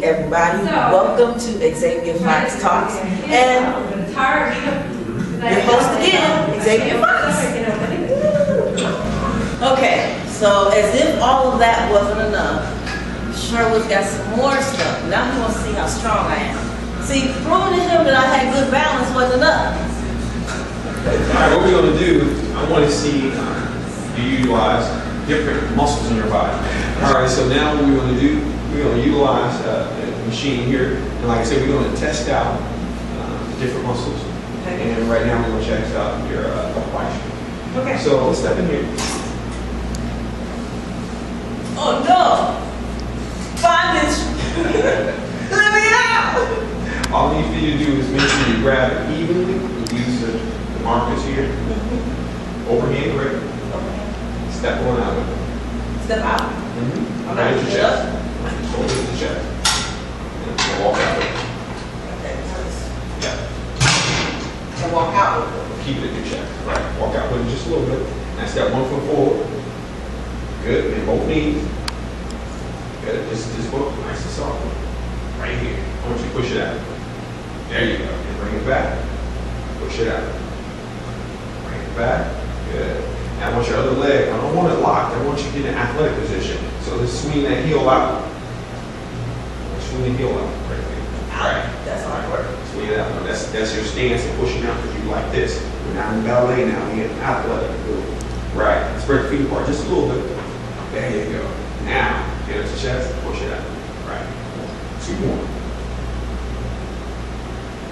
everybody. Welcome to Xavia Fox Talks. And your host again, Xavia Fox. Okay, so as if all of that wasn't enough, Sherwood's got some more stuff. Now he wants to see how strong I am. See, proving to him that I had good balance wasn't enough. Alright, what we're going to do, I want to see you utilize different muscles in your body. Alright, so now what we're going to do, we're going to utilize a machine here, and like I said, we're going to test out different muscles. Okay. And right now we're going to check out your biceps. Okay. So let's step in here. Oh no! Bondage! Let me out! All you need to do is make sure you grab it evenly. Use the markers here. Overhand grip. Okay. Step on out with it. Step out? Mm-hmm. I'm right not at your chest. Hold it in the chest. And walk out with it. Okay, nice. Yeah. And walk out with it. Keep it in your chest. Right. Walk out with it just a little bit. Now step 1 foot forward. Good. And both knees. Good. Just foot nice and soft. Right here. I want you to push it out. There you go. And bring it back. Push it out. Bring it back. Good. Now I want your other leg. I don't want it locked. I want you to get in an athletic position. So let's swing that heel out. Swing the heel out. Right there. Right. That's how it works. Swing it out. No, that's your stance and pushing out because you like this. We're not in ballet now. We're in athletic. Good. Right. Spread the feet apart just a little bit. There you go. Now, get up to chest. Push it out. Right. 2 more.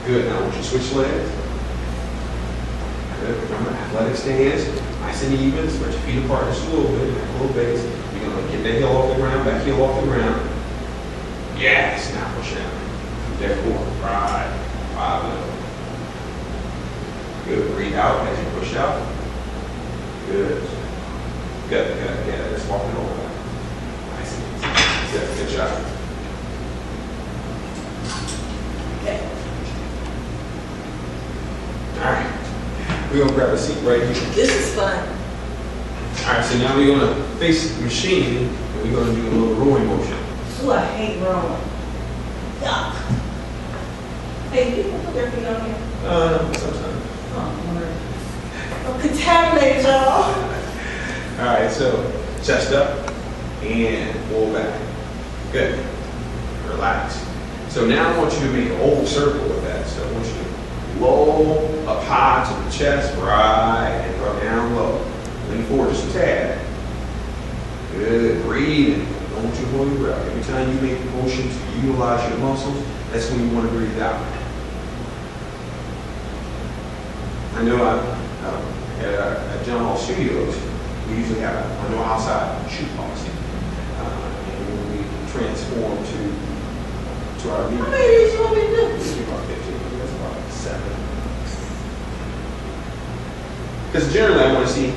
Good. Now I want you to switch legs. Good. Remember, athletic stance. Nice and even. Spread your feet apart just a little bit. A little base. You're going to get that heel off the ground. Back heel off the ground. Yes. Now push it out. There 4. Right. 5 level. Good. Breathe out as you push out. Good. Good. Good. Yeah. Let's walk it over. Nice and easy. Good job. Okay. Alright, we're going to grab a seat right here. This is fun. Alright, so now we're going to face the machine and we're going to do a little rowing motion. Ooh, I hate rowing. Yuck. Hey, people put their feet on here? Sometimes. Oh, I'm contaminated, y'all. Alright, so chest up and pull back. Good. Relax. So now I want you to make an oval circle with that. So I want you to low, up high to the chest, right, and go down low. Lean forward just a tad. Good, breathe. Don't want you to hold your breath. Every time you make a motion to utilize your muscles, that's when you want to breathe out. I know at John Hall Studios, we usually have a no outside shoot policy. And when we transform to our meeting. How many of these you want me to do? About 15. That's about 7. Because generally I want to see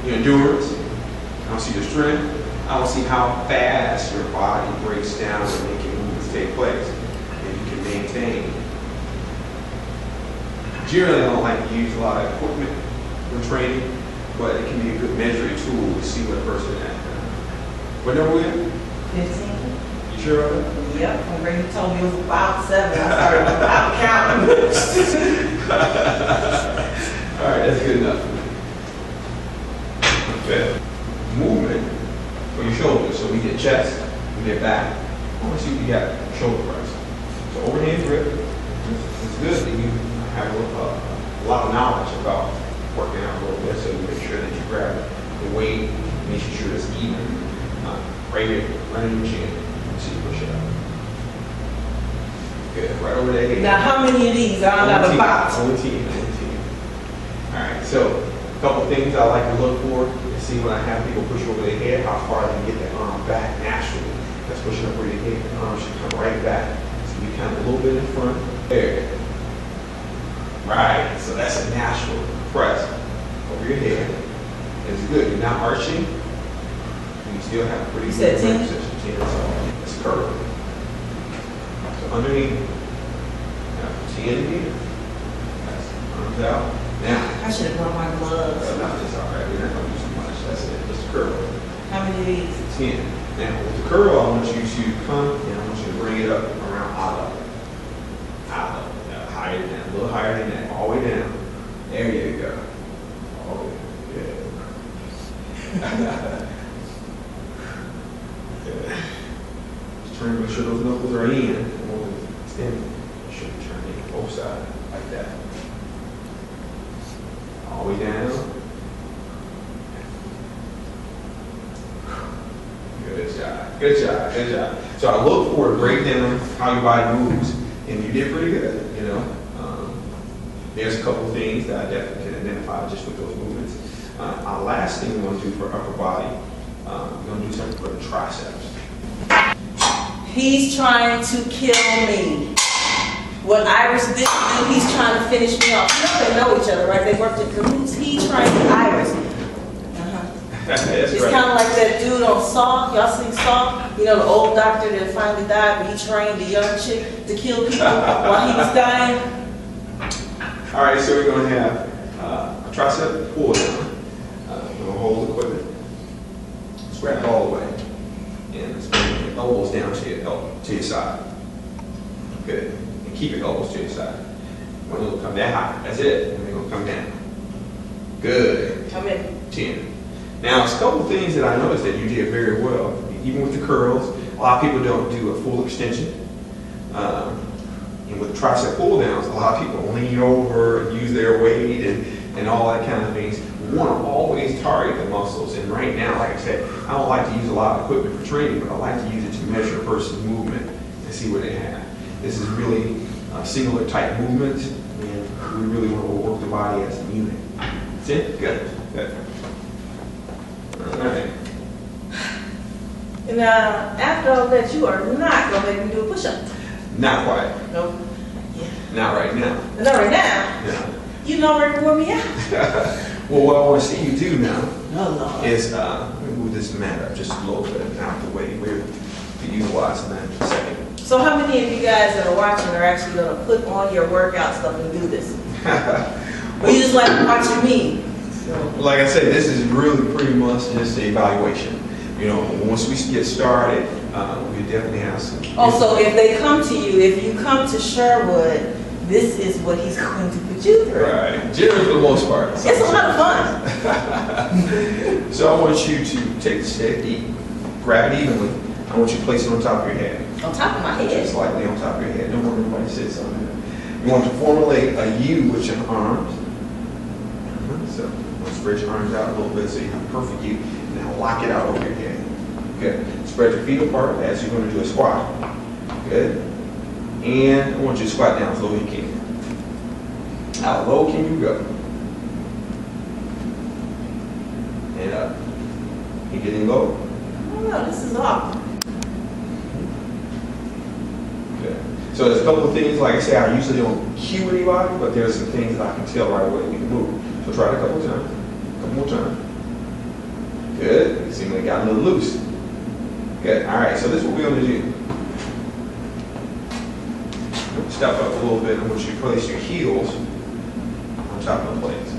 your endurance, I want to see your strength, I want to see how fast your body breaks down and making movements take place, and you can maintain. Generally I don't like to use a lot of equipment when training, but it can be a good measuring tool to see what a person is at. What number we at? 15. You sure of it? Yep, when Brady told me it was about 7, I started without counting. All right, that's good enough. Okay. Movement for your shoulders. So we get chest, we get back. I want to see what you got shoulder press. So overhand grip. It's good that you have a lot of knowledge about working out a little bit, so you make sure that you grab the weight, making sure it's even. Right here, right in your chin. So you push it up. Good, right over there. Now, how many of these? I don't have a box. Only 10. Alright, so a couple things I like to look for is see when I have people push over their head, how far they can get their arm back naturally. That's pushing up over your head. The arm should come right back. So you count a little bit in front. There. Right, so that's a natural press over your head. It's good. You're not arching. You still have a pretty good position. 10, so it's curved. So underneath, 10 here. That's arms out. Now, I should have brought my gloves. no, it's all right. We're not going to do too much. That's it. Just curl. How many of these? 10. Now, with the curl, I want you to come and I want you to bring it up around eye level. Eye level. Yeah, higher than that. A little higher than that. All the way down. There you go. Oh, yeah. Good. Just trying to make sure those knuckles are in. Extend. Should be turning both sides like that. All the way down. Good job. Good job. Good job. So I look for to break down how your body moves, and you did pretty good. You know, there's a couple of things that I definitely can identify just with those movements. Our last thing we're going to do for upper body, we're going to do something for the triceps. He's trying to kill me. What Iris did do, he's trying to finish me off. You know they know each other, right? They worked in cahoots. He trying to Iris. It's kind of like that dude on Saw. Y'all seen Saw? You know, the old doctor that finally died, but he trained the young chick to kill people while he was dying. All right, so we're going to have a tricep pull down. We're going to hold the equipment, spread it all the way, and spread your elbows down to your side. Good. And keep your elbows to your side. We're going to come that high. That's it. And we're going to come down. Good. Come in. 10. Now, there's a couple of things that I noticed that you did very well, even with the curls. A lot of people don't do a full extension. And with tricep pull downs, a lot of people lean over and use their weight and all that kind of things. We want to always target the muscles. And right now, like I said, I don't like to use a lot of equipment for training, but I like to use it to measure a person's movement and see what they have. This is really singular type movements, and we really want to work the body as a unit. That's it? Good. Good. All right. And after all that, you are not going to make me do a push-up. Not quite. Nope. Yeah. Not right now. Not right now? No. You know where to warm me out. Well, what I want to see you do now is, Oh, let me move this mat up just a little bit out the way. We're utilizing that in a second. So how many of you guys that are watching are actually going to put on your workout stuff and do this? Or you just like watching me? So. Like I said, this is really pretty much just an evaluation. You know, once we get started, we definitely have some. Also, if they come to you, if you come to Sherwood, this is what he's going to put you through. Right. Generally, for the most part. It's a lot of fun. So I want you to take the stick, grab it evenly. I want you to place it on top of your head. On top of my head? Just slightly on top of your head. Don't want everybody to sit on it. You want to formulate a U with your arms. So spread your arms out a little bit so you have a perfect U. Now lock it out over your head. Good. Spread your feet apart as you're going to do a squat. Good. And I want you to squat down as low as you can. How low can you go? And up. You getting low? Oh no, this is awesome. Good. So there's a couple of things, like I say, I usually don't cue anybody, but there's some things that I can tell right away we can move. So try it a couple of times. A couple more times. Good. You seem like it got a little loose. Good. All right. So this is what we're going to do. Step up a little bit. I want you to place your heels on top of the plates.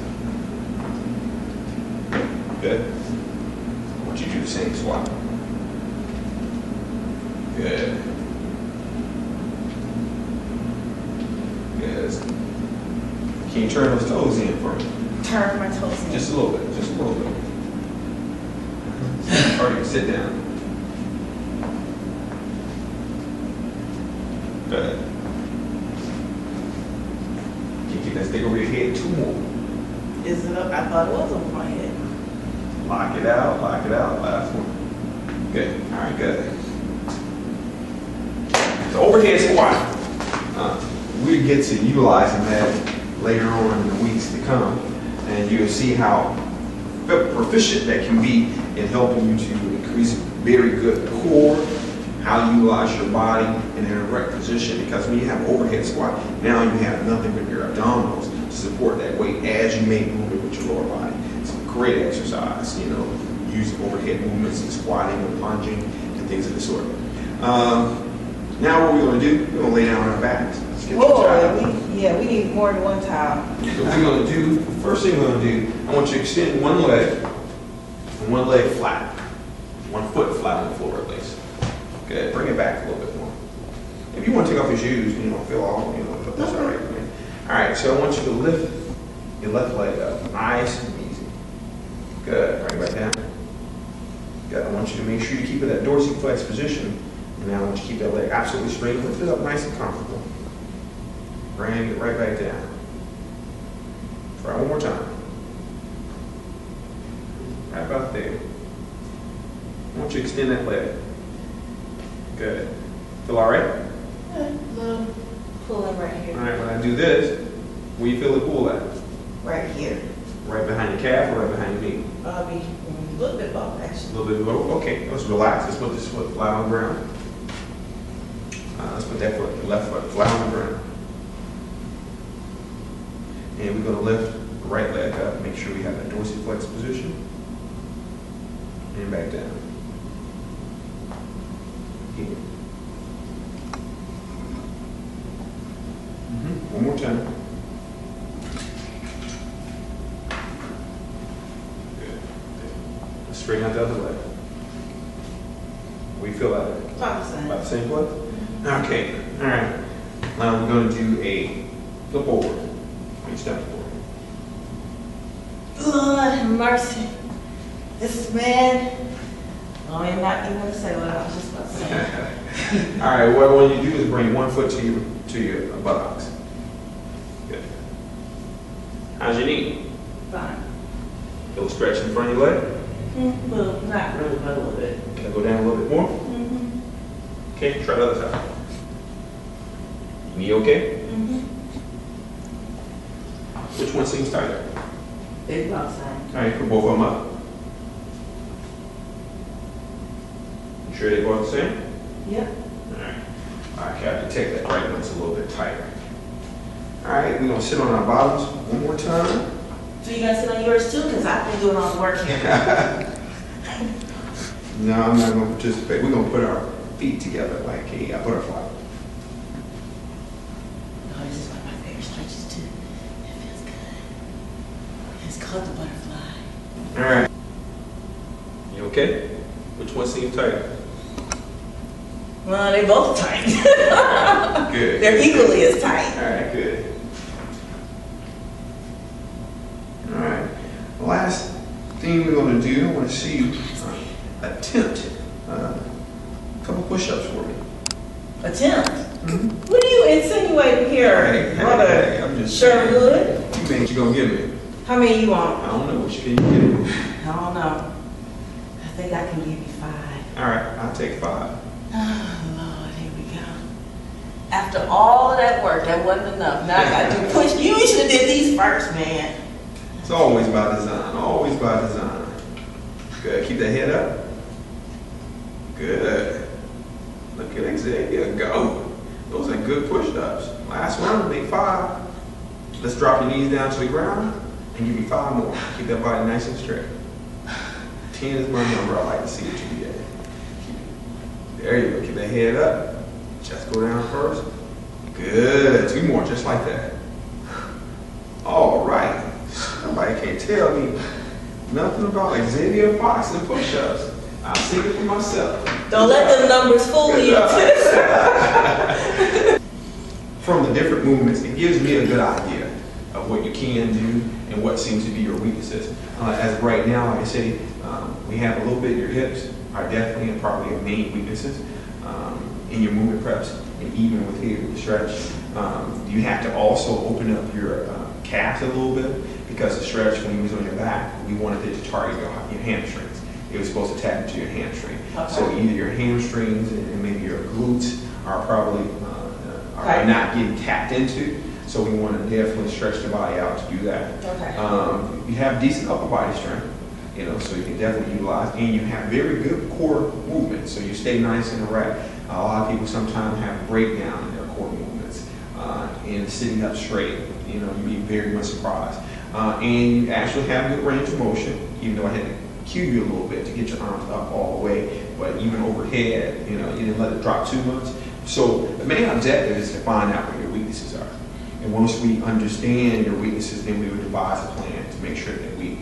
Good. I want you to do the same squat. Good. Good. Can you turn those toes in for me? Turn my toes in. Just a little bit. Just a little bit. Or you can sit down. Good. Can you keep that stick over your head? 2 more. Is it up? I thought it was over my head. Lock it out. Lock it out. Last one. Good. All right. Good. So overhead squat. We get to utilizing that later on in the weeks to come, and you'll see how proficient that can be in helping you to increase very good core, how you utilize your body in an erect position, because when you have overhead squat, now you have nothing but your abdominals to support that weight as you make movement with your lower body. It's a great exercise, you know, using overhead movements and squatting and plunging and things of the sort. Now what we're going to do, we're going to lay down on our backs. Let's get we need more than one towel. So what we're going to do, first thing we're going to do, I want you to extend one leg and one leg flat. 1 foot flat on the floor at least. Good. Bring it back a little bit more. If you want to take off your shoes, feel all, but that's all right, man. All right, so I want you to lift your left leg up, nice and easy. Good, bring it back down. Good, I want you to make sure you keep it at dorsiflex position. And now I want you to keep that leg absolutely straight, lift it up nice and comfortable. Bring it right back down. Try one more time. Right about there. I want you to extend that leg. Good. Feel all right? Yeah, little pulling right here. All right, when I do this, where you feel the pull at? Right here. Right behind your calf or right behind your knee? I'll be a little bit both, actually. A little bit low? Okay, let's relax. Let's put this foot flat on the ground. Let's put that foot, the left foot, flat on the ground. And we're going to lift the right leg up, make sure we have that dorsiflex position. And back down. Here. One more time. Good. Let's straighten out the other leg. What do you feel like? About the same. About the same place? Okay. All right. Now we're going to do a flip over. Step forward. Lord have mercy. This man. Oh, I'm not even going to say what I was just about to say. All right, what I want you to do is bring one foot to your buttocks. Good. How's your knee? Fine. Little stretch in front of your leg. Well, not really, but a little bit. Can I go down a little bit more? Okay, try the other side. Knee okay? Which one seems tighter? Big about same. All right, put both of them up. You sure they both the same? Yep. All right. I have to take that right one's a little bit tighter. All right, we're going to sit on our bottoms one more time. So you going to sit on yours too? Because I've been doing all the work here. No, I'm not going to participate. We're going to put our feet together like a butterfly. Oh, this is one of my favorite stretches too. It feels good. It's called the butterfly. All right. You okay? Which one seems tighter? Well, they both tight. Good. They're equally as tight. All right, good. All right. The last thing we're going to do, I want to see you attempt a couple push-ups for me. Attempt? What are you insinuating here, brother? I'm just Sherwood? You think you're going to give me? How many you want? I don't know. Which can you give me? I don't know. I think I can give you 5. All right, I'll take 5. Oh, Lord, here we go. After all of that work, that wasn't enough. Now I got to push. You should have did these first, man. It's always by design. Always by design. Good. Keep that head up. Good. Look at Xavia go. Those are good push-ups. Last one, make 5. Let's drop your knees down to the ground and give me 5 more. Keep that body nice and straight. 10 is my number. I like to see what you get. There you go. Keep that head up. Chest go down first. Good. 2 more, just like that. All right. Nobody can't tell me nothing about Xavia Fox and push-ups. I'll see it for myself. Don't let them numbers fool you. From the different movements, it gives me a good idea of what you can do and what seems to be your weaknesses. As of right now, like I say, we have a little bit of your hips are definitely and probably your main weaknesses in your movement preps, and even with here with the stretch. You have to also open up your calves a little bit, because the stretch, when you was on your back, we wanted it to target your hamstrings. It was supposed to tap into your hamstring. Okay. So either your hamstrings and maybe your glutes are probably are not getting tapped into. So we want to definitely stretch the body out to do that. Okay. You have decent upper body strength, so you can definitely utilize, and you have very good core movement. So you stay nice and erect. A lot of people sometimes have breakdown in their core movements and sitting up straight. You'd be very much surprised. And you actually have good range of motion, even though I had to cue you a little bit to get your arms up all the way, but even overhead, you didn't let it drop too much. So the main objective is to find out what your weaknesses are. And once we understand your weaknesses, then we would devise a plan to make sure that we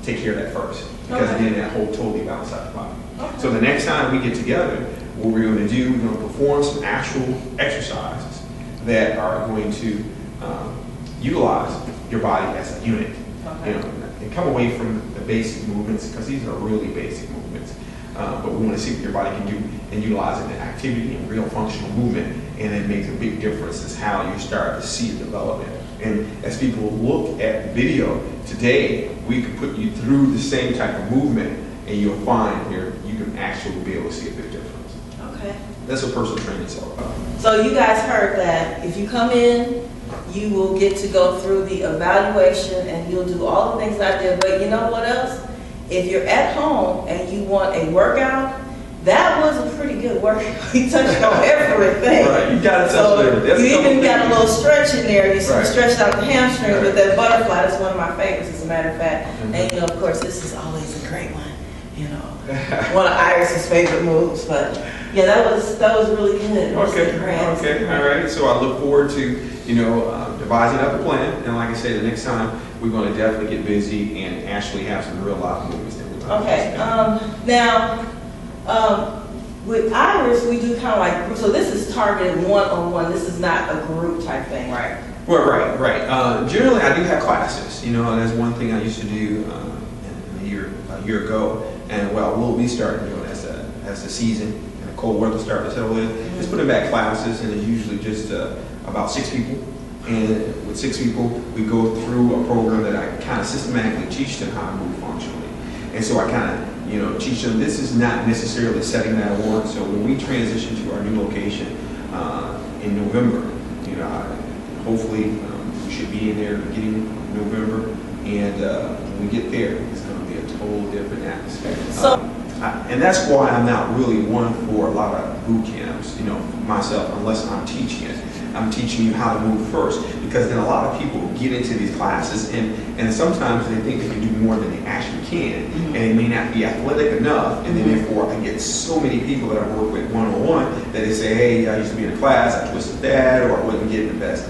take care of that first. Because then that whole totally balance out the body. Okay. So the next time we get together, what we're going to do, we're going to perform some actual exercises that are going to utilize your body as a unit. Okay. You know, and come away from the basic movements, because these are really basic movements. But we want to see what your body can do and utilize it in activity and real functional movement, and it makes a big difference is how you start to see development. And as people look at video today, we can put you through the same type of movement, and you'll find here you can actually be able to see a big difference. Okay. That's what personal training is all about. So you guys heard that if you come in, you will get to go through the evaluation and you'll do all the things I did. But you know what else? If you're at home and you want a workout, that was a pretty good workout. We touched on everything. Right, you got to touch everything. You even got a little stretch in there. You right. stretched out the hamstring right. with that butterfly. That's one of my favorites, as a matter of fact. Mm-hmm. And you know, of course, this is always a great one. You know, one of Iris's favorite moves. But yeah, that was really good. Okay, all right. So I look forward to devising up a plan, and like I say, the next time we're going to definitely get busy and actually have some real life movies that we're going to Okay. Now, with Iris, we do kind of like, so this is targeted one-on-one. This is not a group type thing, right? Well, right. Generally, I do have classes. And that's one thing I used to do a year ago, and we'll be starting doing as the season and the cold weather starting to settle in. Mm-hmm. Just putting back classes, and it's usually just about 6 people. And with 6 people, we go through a program that I kind of systematically teach them how to move functionally. And so I kind of, teach them this is not necessarily setting that award. So when we transition to our new location in November, hopefully we should be in there beginning of November. And when we get there, it's going to be a total different atmosphere. And that's why I'm not really one for a lot of boot camps, myself, unless I'm teaching it. I'm teaching you how to move first, because then a lot of people get into these classes and sometimes they think they can do more than they actually can, and they may not be athletic enough, and then therefore I get so many people that I work with one-on-one that they say, hey, I used to be in a class, I twisted that, or I wasn't getting the best,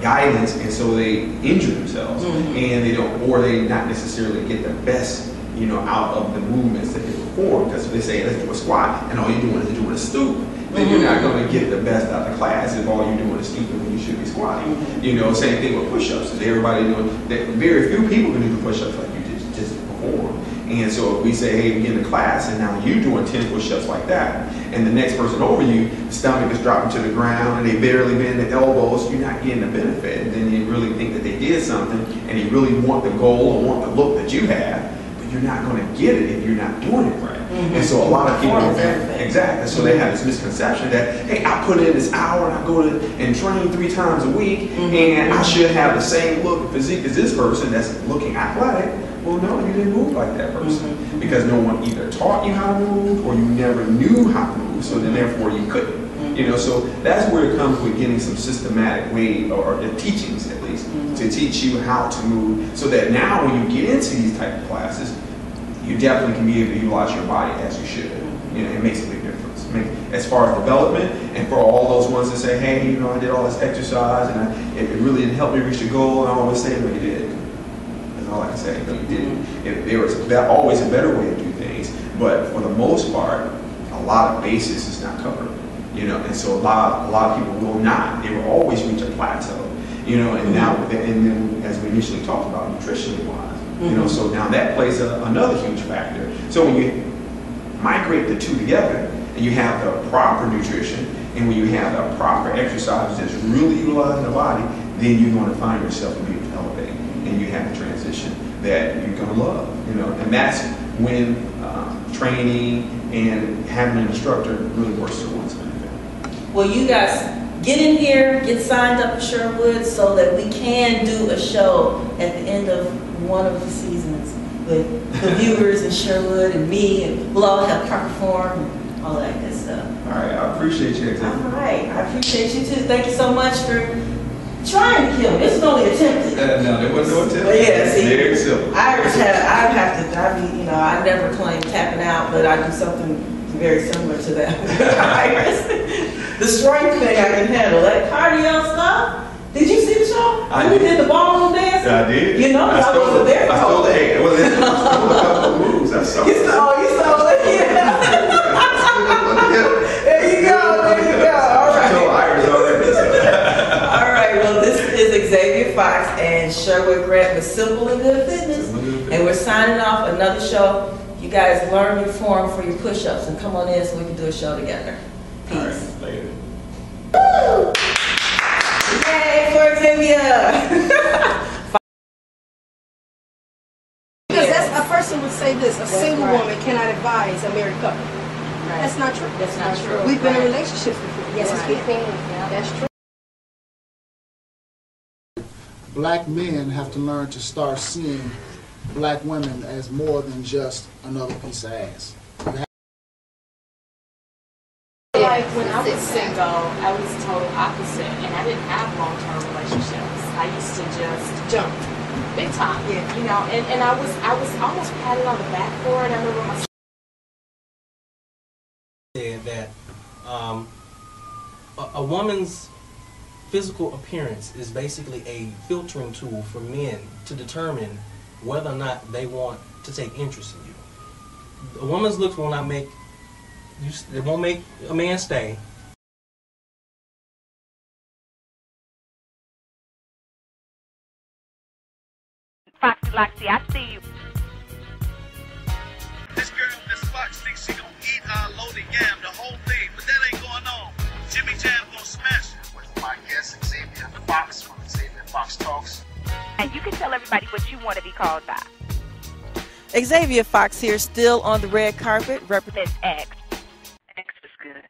guidance, and so they injure themselves, and they don't, or they not necessarily get the best out of the movements that they perform, because they say, let's do a squat, and all you're doing is doing a stoop. Then you're not going to get the best out of the class if all you're doing is stooping when you should be squatting. Same thing with push-ups. Everybody very few people can do the push-ups like you just perform. And so if we say, hey, we get in the class, and now you're doing 10 push-ups like that, and the next person over you, the stomach is dropping to the ground, and they barely bend the elbows, you're not getting the benefit. And then you really think that they did something, and you really want the goal or want the look that you have, but you're not going to get it if you're not doing it right. And so a lot of people, exactly, so they have this misconception that, hey, I put in this hour and I go to and train 3 times a week, and I should have the same look and physique as this person that's looking athletic. Well, no, you didn't move like that person, because no one either taught you how to move or you never knew how to move, so then therefore you couldn't. So that's where it comes with getting some systematic way, or the teachings at least, to teach you how to move, so that now when you get into these type of classes, you definitely can be able to utilize your body as you should. It makes a big difference. As far as development, and for all those ones that say, hey, I did all this exercise and it really didn't help me reach the goal, I always say, no, you did. That's all I can say. No, you didn't. There was always a better way to do things, but for the most part, a lot of basis is not covered. And so a lot of people will not. They will always reach a plateau. And now, and then as we initially talked about, nutritionally wise. So now that plays another huge factor. So when you migrate the two together, and you have the proper nutrition, and when you have the proper exercise that's really utilizing the body, then you're going to find yourself to be able to elevate, and you have a transition that you're going to love. And that's when training and having an instructor really works to one's benefit. Well, you guys get in here, get signed up for Sherwood, so that we can do a show at the end of one of the seasons with the viewers in Sherwood and me, and we'll all have proper form and all that good stuff. All right, I appreciate you. All right, I appreciate you too. Thank you so much for trying to kill me. This was only attempted. No, there wasn't no attempt. But yeah, see, very simple. I never claim tapping out, but I do something very similar to that. The strength thing I can handle. That cardio stuff. Did you see the show? I did the ballroom dance? I did. I wasn't there for the whole thing. I stole a couple of moves. I saw it. You stole it, yeah. You guys learn your form for your push-ups and come on in so we can do a show together. Peace. All right, later. Woo! Yay for Xavia! Because that's, a person would say this, a single woman cannot advise a married couple. Right. That's not true. That's not true. We've been in relationships before. Yes, Yes, we we can. That's true. Black men have to learn to start seeing black women as more than just another piece of ass. Like when I was single, I was total opposite, and I didn't have long-term relationships. I used to just jump, big time, Yeah. you know. And I was almost patted on the back for it. I remember my said that a woman's physical appearance is basically a filtering tool for men to determine whether or not they want to take interest in you. A woman's looks will not make you. It won't make a man stay. Foxy, I see you. This girl, this Fox, thinks she gonna eat our loaded yam, the whole thing, but that ain't going on. Jimmy Jam gonna smash it. With my guest, Xavia Fox from Xavia Fox Talks. And you can tell everybody what you want to be called by. Xavia Fox here, still on the red carpet, represents X. X is good.